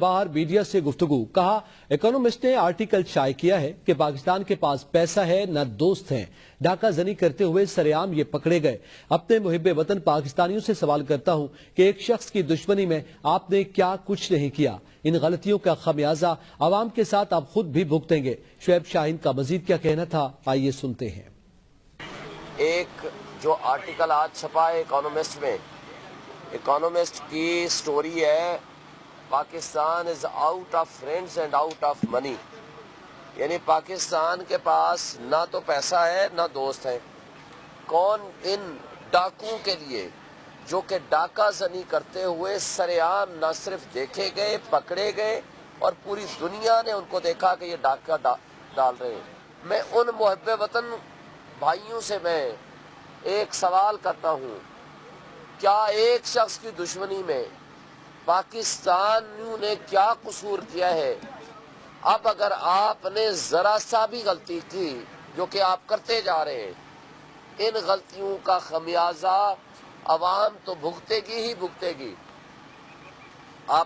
باہر میڈیا سے گفتگو کہا اکانومسٹ نے آرٹیکل شائع کیا ہے کہ پاکستان کے پاس پیسہ ہے نہ دوست ہیں۔ ڈاکہ زنی کرتے ہوئے سرے عام یہ پکڑے گئے۔ اپنے محب وطن پاکستانیوں سے سوال کرتا ہوں کہ ایک شخص کی دشمنی میں آپ نے کیا کچھ نہیں کیا؟ ان غلطیوں کا خمیازہ عوام کے ساتھ آپ خود بھی بھگتیں گے۔ شعیب شاہین کا مزید کیا کہنا تھا، آئیے سنتے ہیں۔ ایک جو آرٹیکل آج چھپا ہے اکانومسٹ میں، اکانومسٹ کی سٹوری ہے Pakistan is out of friends and out of money, یعنی پاکستان کے پاس نہ تو پیسہ ہے نہ دوست ہیں۔ کون ان ڈاکوؤں کے لیے جو کہ ڈاکہ زنی کرتے ہوئے سرے عام نہ صرف دیکھے گئے، پکڑے گئے اور پوری دنیا نے ان کو دیکھا کہ یہ ڈاکہ ڈال رہے ہیں۔ میں ان محب وطن بھائیوں سے میں ایک سوال کرتا ہوں، کیا ایک شخص کی دشمنی میں پاکستانیوں نے کیا قصور کیا ہے؟ اب اگر آپ نے ذرا سا بھی غلطی کی، جو کہ آپ کرتے جا رہے ہیں، ان غلطیوں کا خمیازہ عوام تو بھگتے گی ہی بھگتے گی۔